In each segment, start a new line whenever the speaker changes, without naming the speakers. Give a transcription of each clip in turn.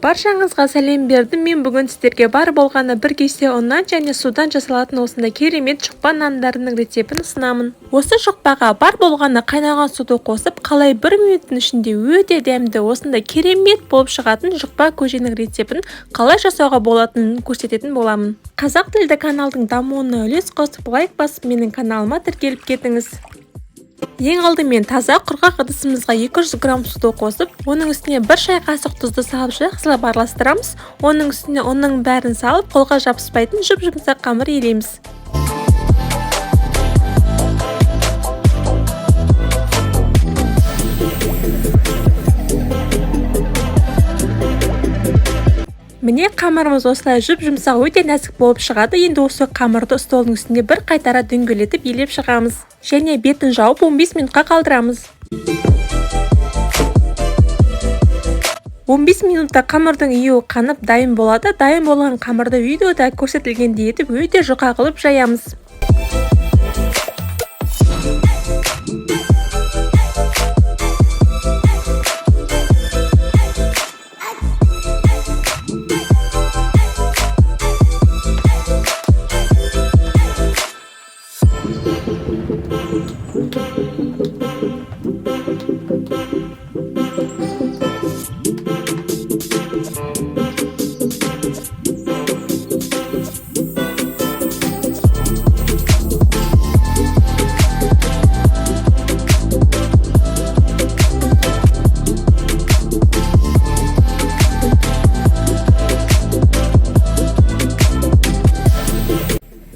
Баршаңызға сәлем бердім. Мен бүгін сіздерге бар болғаны бір кесе ұннан және судан жасалатын осындай керемет жұқпа нандарының рецептін ұсынамын. Осы жұқпаға бар болғаны қайнаған суды қосып, қалай 1 минуттың ішінде өте дәмді осындай керемет болып шығатын жұқпа көженің рецептін қалай жасауға болатынын көрсететін боламын. Қазақ тілді каналдың дамуына үлес қосып, лайк басып, менің каналыма тіркеліп кетіңіз. Ең алдымен таза құрғақ ыдысымызға 200 грамм суды қосып, оның үстіне 1 шай қасық тұзды салып жақсылап араластырамыз. Оның үстіне ұнның бәрін салып, қолға жабыспайтын жұп-жұмсақ қамыр елейміз. Міне қамырымыз осылай жұп-жұмсақ өте нәзік болып шығады. Енді осы қамырды столдың үстінде бір қайтара дөңгелетіп елеп шығамыз. Және бетін жауып 15 минутқа қалдырамыз. 15 минутта қамырдың июі қанып дайын болады. Дайын болған қамырды видеода көрсетілгендей етіп өте жұқа қылып жаямыз.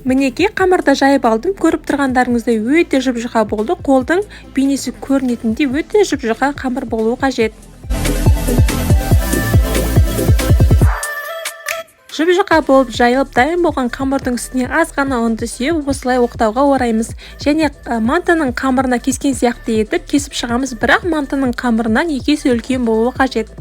Мінекей қамырда жайып алдым. Көріп тұрғандарыңыздай өте жұп-жұқа болды. Қолдың бейнесі көрінетіндей өте жұп-жұқа қамыр болуы қажет. Жұп-жұқа болып жайылып дайын болған қамырдың үстіне аз ғана ұнды сеуіп, осылай оқтауға ораймыз. Және мантының қамырына кескен сияқты етіп кесіп шығамыз, бірақ мантының қамырынан 2 есе үлкен болуы қажет.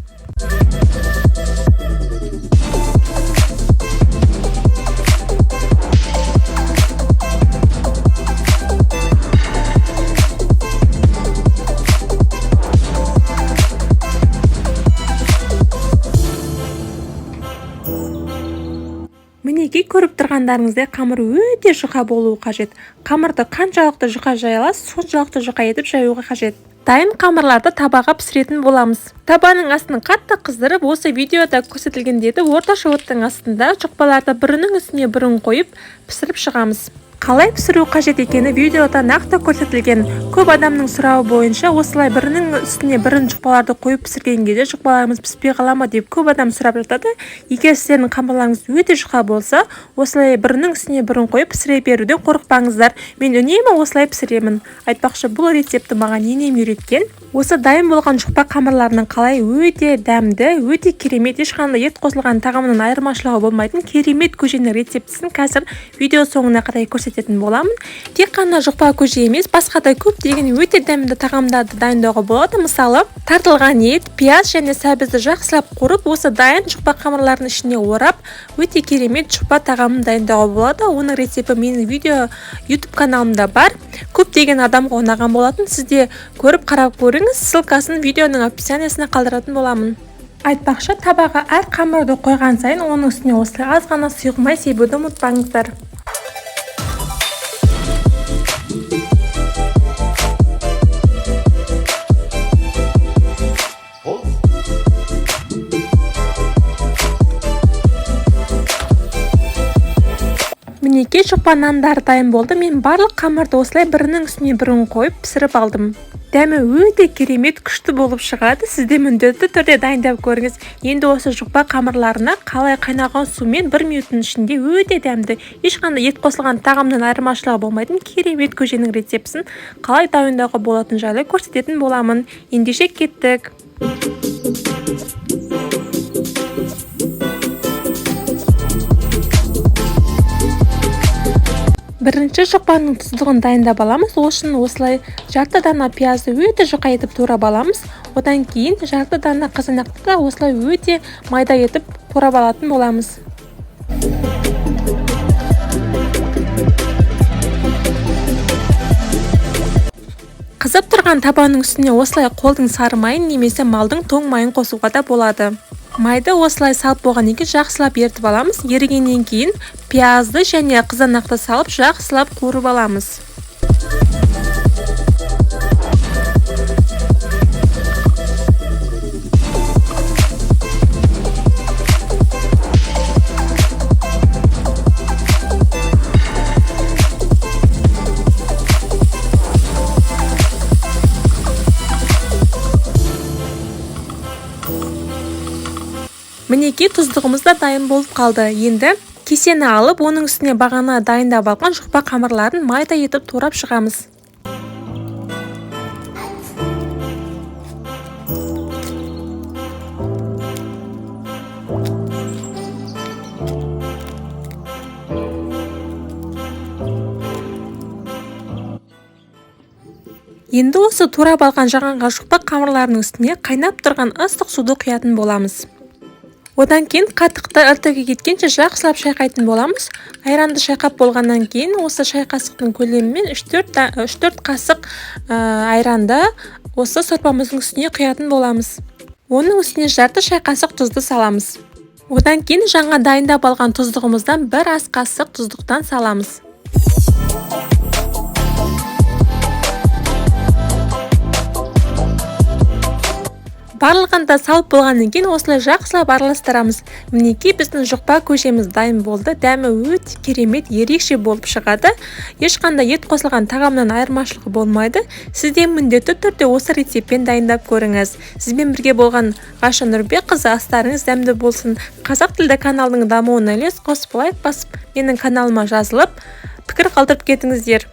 Мінекей көріп тұрғандарыңыздай қамыр өте жұқа болуы қажет. Қамырды қаншалықты жұқа жайыласыз, соншалықты жұқа етіп жаюға қажет. Дайын қамырларды табаға пісіретін боламыз. Табаның астын қатты қыздырып, осы видеода көрсетілгендей орташа оттың астында жұқпаларды бірінің үстіне бірін қойып пісіріп шығамыз. Қалай пісіру қажет екені видеода нақты көрсетілген. Көп адамның сұрауы бойынша осылай бірінің үстіне бірін жұқпаларды қойып пісірген кезде жұқпаларымыз піспей қала ма деп көп адам сұрап жатады. Егер сіздердің қамырларыңыз өте жұқа болса, осылай бірінің үстіне бірін қойып пісіре беруден қорықпаңыздар. Мен үнемі осылай пісіремін. Айтпақшы, бұл рецепті маған енем үйреткен. Осы дайын болған жұқпа қамырларының қалай өте дәмді, өте керемет, ешқандай ет қосылған тағамының айырмашылығы болмайтын керемет көженің рецептісін қазір видео соңына қарай көрсететін боламын. Тек қана жұқпа көже емес, басқа да көптеген өте дәмді тағамдарды дайындауға болады. Мысалы, тартылған ет, пияз және сәбізді жақсылап қорып, осы дайын жұқпа қамырлардың ішіне орап, өте керемет жұқпа тағамын дайындауға болады. Оның рецепті менің видео YouTube каналымда бар. Көптеген адамға ұнаған болатын. Сізде көріп қарап көріңіз, ссылкасын видеоның описаниясына қалдыратын боламын. Айтпақшы, табаға әр қамырды қойған сайын оның үстіне осылай аз ғана сұйық май себуді ұмытпаңыздар. Мінекей жұқпа нандар дайын болды. Мен барлық қамырды осылай бірінің үстіне бірін қойып пісіріп алдым. Дәмі өте керемет, күшті болып шығады. Сізде міндетті түрде дайындап көріңіз. Енді осы жұқпа қамырларына қалай қайнаған сумен 1 минуттың ішінде өте дәмді, ешқандай ет қосылған тағамның айырмашылығы болмайтын керемет көженің рецептісін қалай дайындауға болатын жайлы көрсететін боламын. Ендеше кеттік. Бірінші жұқпаның тұздығын дайындап аламыз. Үшін осылай жарты дана пиязды өте жұқа етіп турап аламыз. Одан кейін жарты дана қызанақты да осылай өте майда етіп турап алатын боламыз. Қызып тұрған табаның үстіне осылай қолдың сары майын немесе малдың тоң майын қосуға да болады. Майды осылай салып болғаннан кейін жақсылап ерітіп аламыз. Ерігеннен кейін пиязды және қызанақты салып жақсылап қуырып аламыз. Мінекей тұздығымыз да дайын болып қалды. Енді кесені алып, оның үстіне бағана дайындап алған жұқпа қамырларын майда етіп турап шығамыз. Енді осы турап алған жаңағы жұқпа қамырларының үстіне қайнап тұрған ыстық суды құятын боламыз. Одан кейін қатықты іртігі кеткенше жақсылап шайқайтын боламыз. Айранды шайқап болғаннан кейін осы шай қасықтың көлемімен 3-4 қасық айранды осы сорпамыздың үстіне құятын боламыз. Оның үстіне жарты шай қасық тұзды саламыз. Одан кейін жаңа дайындап алған тұздығымыздан бір ас қасық тұздықтан саламыз. Барлығын да салып болғаннан кейін осылай жақсылап араластырамыз. Мінекей біздің жұқпа көжеміз дайын болды. Дәмі өте керемет, ерекше болып шығады. Ешқандай ет қосылған тағамнан айырмашылығы болмайды. Сіз де міндетті түрде осы рецептпен дайындап көріңіз. Сізбен бірге болған Ғаша Нұрбекқызы, астарыңыз дәмді болсын. Қазақ тілді каналының дамуына үлес қосып лайк басып, менің каналыма жазылып, пікір қалдырып кетіңіздер.